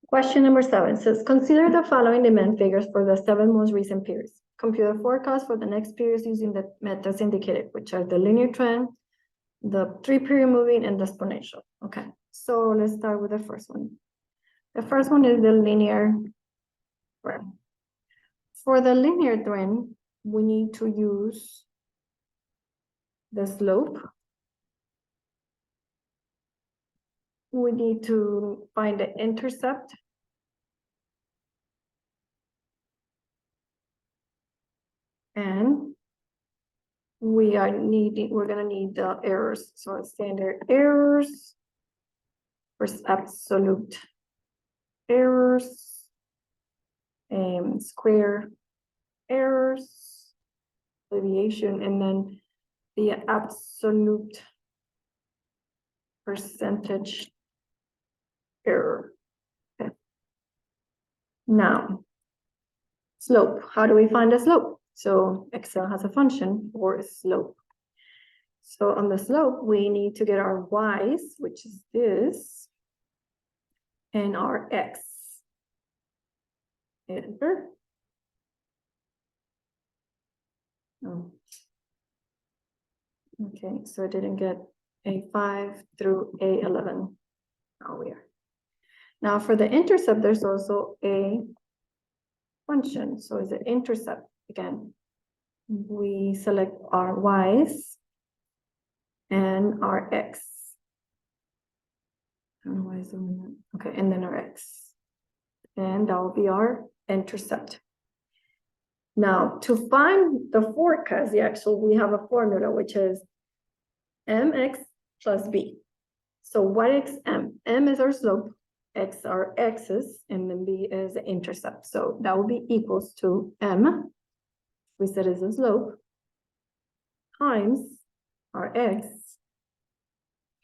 Question number 7 says, consider the following demand figures for the 7 most recent periods. Compute a forecast for the next periods using the methods indicated, which are the linear trend, the 3-period moving, and the exponential. Okay, so let's start with the first one. The first one is the linear trend. For the linear trend, we need to use the slope. We need to find the intercept. And we're gonna need the errors. So standard errors versus absolute errors, and square errors, deviation, and then the absolute percentage error. Okay. Now, slope. How do we find the slope? So Excel has a function for slope. So on the slope, we need to get our y's, which is this, and our x. Enter. Oh. Okay, so I didn't get A5 through A11. Now we are. Now for the intercept, there's also a function. So is the intercept again. We select our y's and our x. I don't know why it's doing that. Okay, and then our x. And that will be our intercept. Now, to find the forecast, we have a formula, which is mx plus b. So what is m? M is our slope, x are x's, and then b is the intercept. So that will be equals to m, we said is the slope, times our x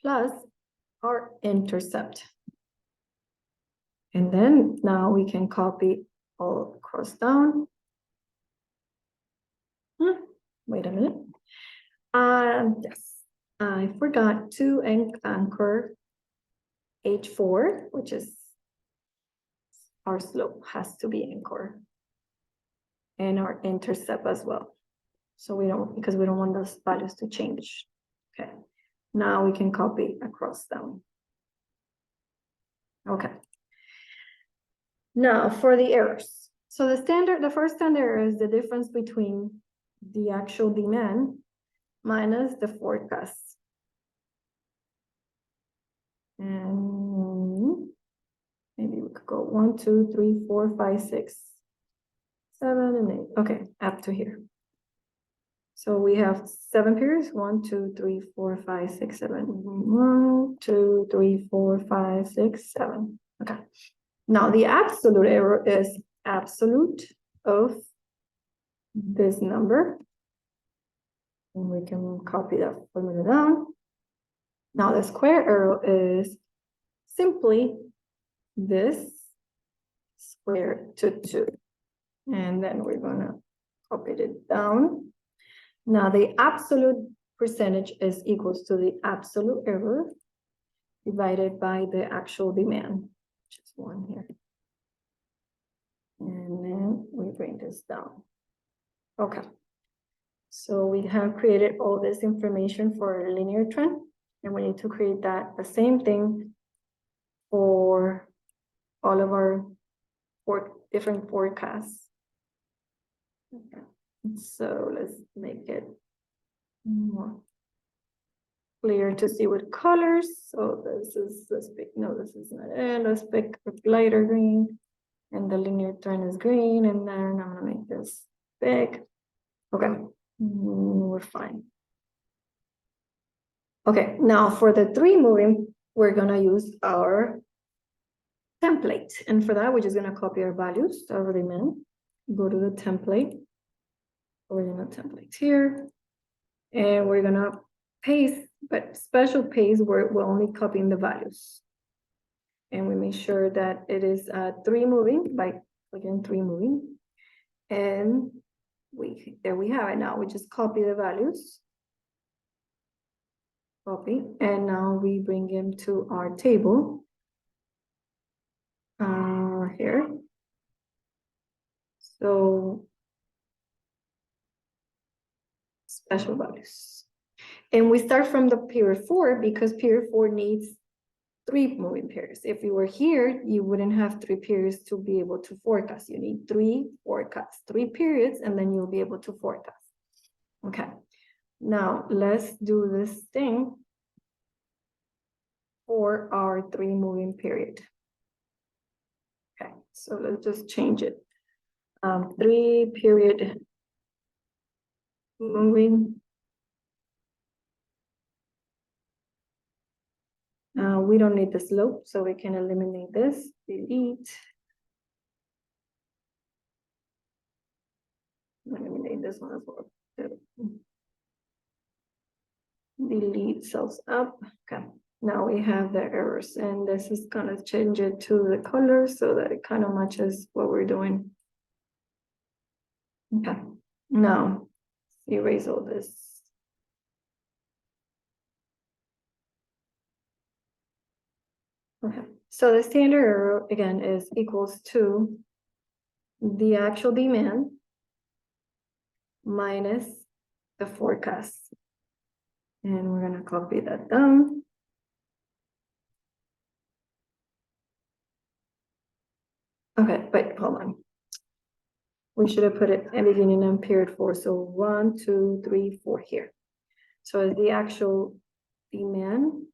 plus our intercept. And then now we can copy all across down. Wait a minute. Yes, I forgot to anchor H4, which is our slope has to be anchored, and our intercept as well. So because we don't want those values to change. Okay, now we can copy across down. Okay. Now for the errors. So the first standard error is the difference between the actual demand minus the forecast. And maybe we could go 1, 2, 3, 4, 5, 6, 7, and 8. Okay, up to here. So we have 7 periods. 1, 2, 3, 4, 5, 6, 7. 1, 2, 3, 4, 5, 6, 7. Okay. Now the absolute error is absolute of this number. And we can copy that formula down. Now the square error is simply this squared to 2. And then we're gonna copy it down. Now the absolute percentage is equals to the absolute error divided by the actual demand, which is 1 here. And then we bring this down. Okay. So we have created all this information for a linear trend, and we need to create the same thing for all of our different forecasts. Okay. So let's make it more clear to see with colors. So let's pick, no, this is not it. Let's pick a lighter green, and the linear trend is green, and then I'm gonna make this big. Okay, we're fine. Okay, now for the 3 moving, we're gonna use our template. And for that, we're just gonna copy our values over the min, go to the template, original template here, and we're gonna paste, but special paste where we're only copying the values. And we make sure that it is 3 moving by clicking 3 moving. And there we have it. Now we just copy the values. Copy, and now we bring them to our table. here. So special values. And we start from the period 4 because period 4 needs 3 moving pairs. If you were here, you wouldn't have 3 periods to be able to forecast. You need 3 forecasts, 3 periods, and then you'll be able to forecast. Okay, now let's do this thing for our 3 moving period. Okay, so let's just change it. 3 period moving. We don't need the slope, so we can eliminate this, delete. Eliminate this one as well. Delete cells up. Okay, now we have the errors, and this is gonna change it to the color so that it kind of matches what we're doing. Okay, now erase all this. Okay, so the standard error again is equals to the actual demand minus the forecast. And we're gonna copy that down. Okay, wait, hold on. We should have put it at beginning and period 4. So 1, 2, 3, 4 here. So it's the actual demand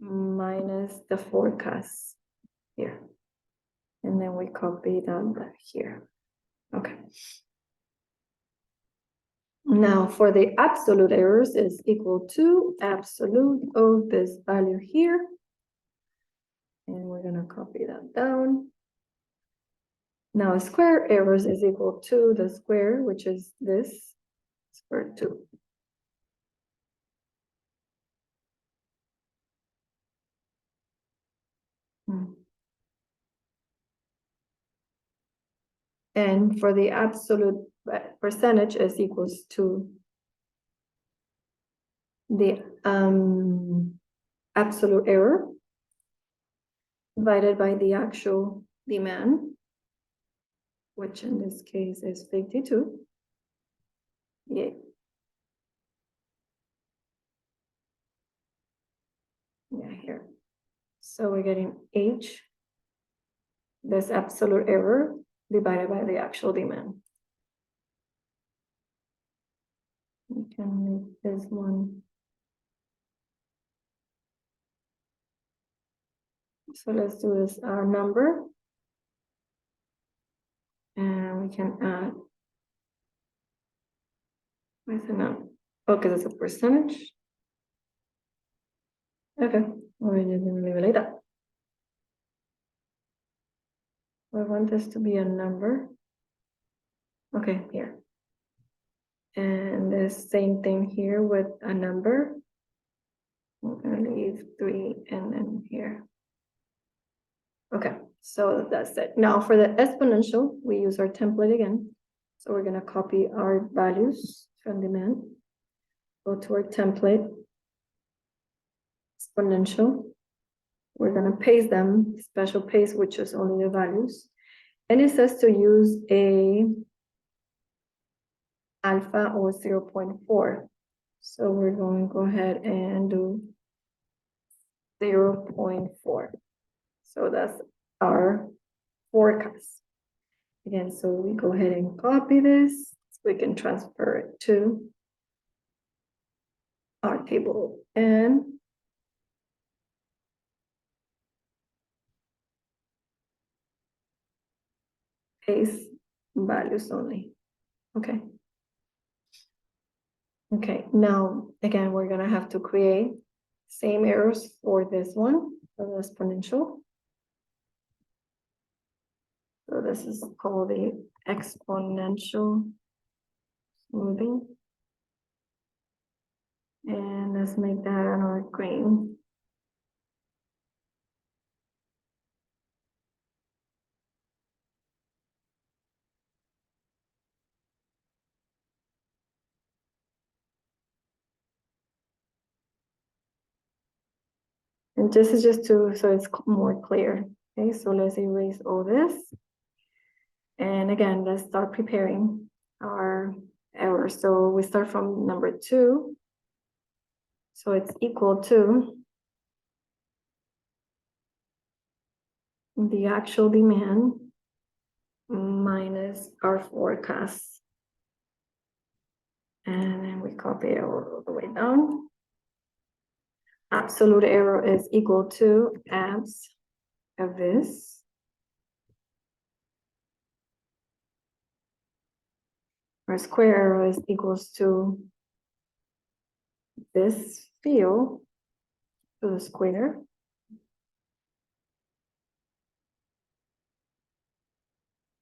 minus the forecast here. And then we copy down that here. Okay. Now for the absolute errors is equal to absolute of this value here. And we're gonna copy that down. Now square errors is equal to the square, which is this, square 2. And for the absolute percentage is equals to the absolute error divided by the actual demand, which in this case is 52. Yeah. Yeah, here. So we're getting H, this absolute error divided by the actual demand. We can make this one. So let's do this, our number. And we can add, what's the number? Okay, that's a percentage. Okay, we're just gonna leave it like that. I want this to be a number. Okay, here. And the same thing here with a number. We're gonna leave 3 and then here. Okay, so that's it. Now for the exponential, we use our template again. So we're gonna copy our values from demand. Go to our template. Exponential. We're gonna paste them, special paste, which is only the values. And it says to use a alpha or 0.4. So we're going to go ahead and do 0.4. So that's our forecast. Again, so we go ahead and copy this. So we can transfer it to our table and paste values only. Okay. Okay, now again, we're gonna have to create same errors for this one, for the exponential. So this is called the exponential smoothing. And let's make that another green. And this is just to, so it's more clear. Okay, so let's erase all this. And again, let's start preparing our error. So we start from number 2. So it's equal to the actual demand minus our forecast. And then we copy it all the way down. Absolute error is equal to abs of this. Our square error is equals to this field to the square.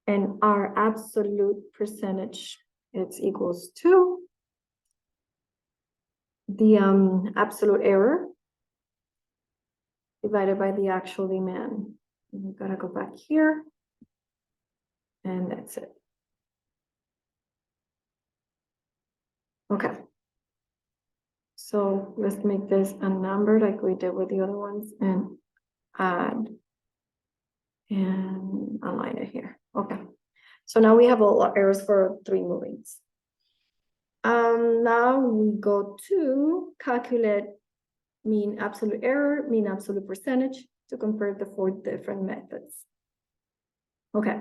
And our absolute percentage, it's equals to the absolute error divided by the actual demand. We gotta go back here. And that's it. Okay. So let's make this a number like we did with the other ones and add and align it here. Okay. So now we have all our errors for 3 movings. Now we go to calculate mean absolute error, mean absolute percentage to compare the 4 different methods. Okay.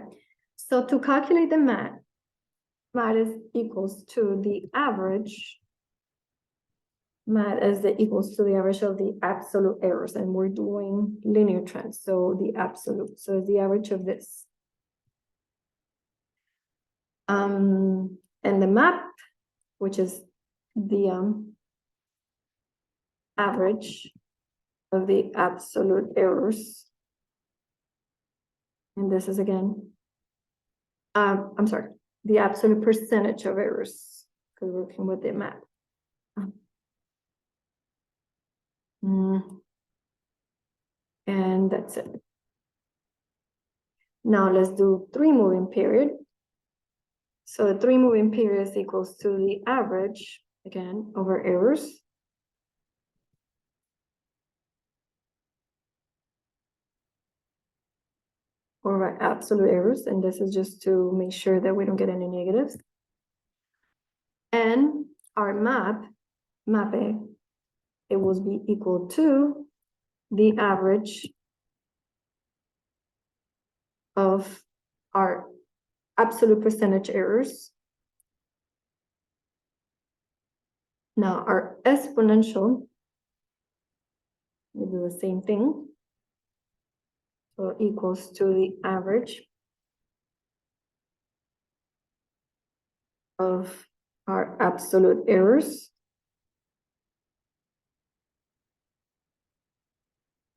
So to calculate the MAT is equals to the average. MAT is equals to the average of the absolute errors, and we're doing linear trends, so the absolute, so it's the average of this. And the MAP, which is the average of the absolute errors, and this is again, I'm sorry, the absolute percentage of errors, because we're working with the MAP. And that's it. Now let's do 3 moving period. So the 3 moving period is equals to the average, again, over errors. Or absolute errors, and this is just to make sure that we don't get any negatives. And our MAPE, it will be equal to the average of our absolute percentage errors. Now our exponential, we do the same thing. So equals to the average of our absolute errors.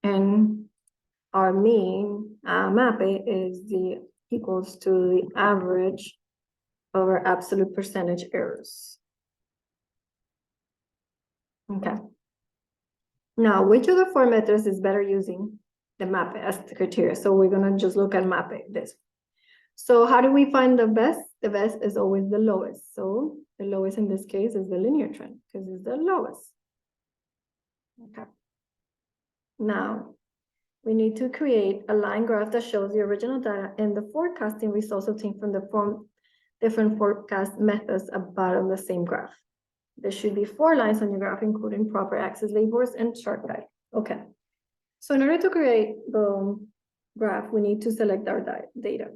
And our mean MAPE is the equals to the average of our absolute percentage errors. Okay. Now, which of the 4 methods is better using the MAPE as the criteria? So we're gonna just look at MAPE, this. So how do we find the best? The best is always the lowest. So the lowest in this case is the linear trend because it's the lowest. Okay. Now, we need to create a line graph that shows the original data and the forecasting results obtained from the different forecast methods about the same graph. There should be 4 lines on your graph, including proper axis labels and chart guide. Okay. So in order to create the graph, we need to select our data.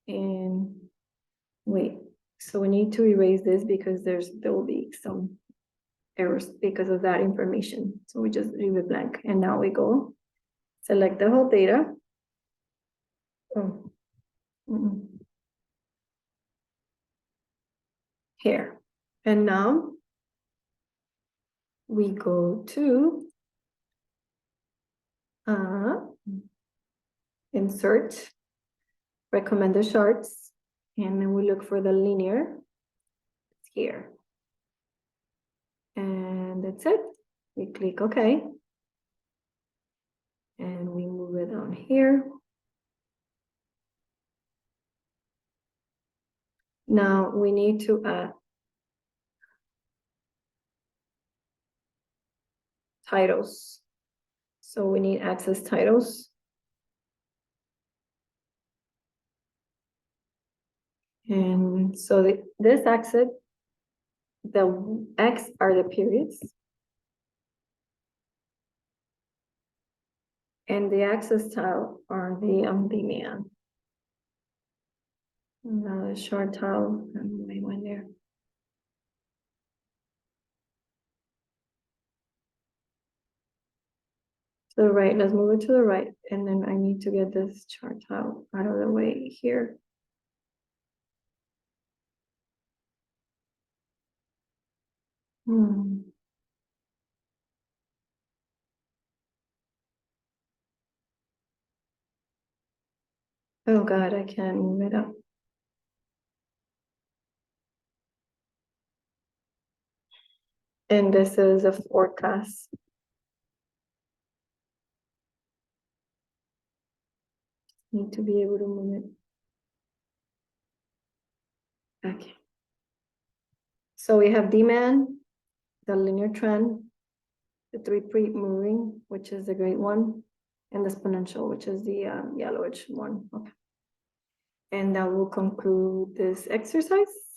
And wait, so we need to erase this because there will be some errors because of that information. So we just leave it blank. And now we go select the whole data. Oh. Here. And now we go to insert recommended charts, and then we look for the linear. It's here. And that's it. We click OK. And we move it on here. Now we need to add titles. So we need access titles. And so this axis, the X are the periods. And the axis tile are the demand. Now the short tile, I went there. To the right, let's move it to the right, and then I need to get this chart tile out of the way here. Oh God, I can't move it up. And this is a forecast. Need to be able to move it. Okay. So we have demand, the linear trend, the three pre-moving, which is the great one, and the exponential, which is the yellowish one. Okay. And that will conclude this exercise.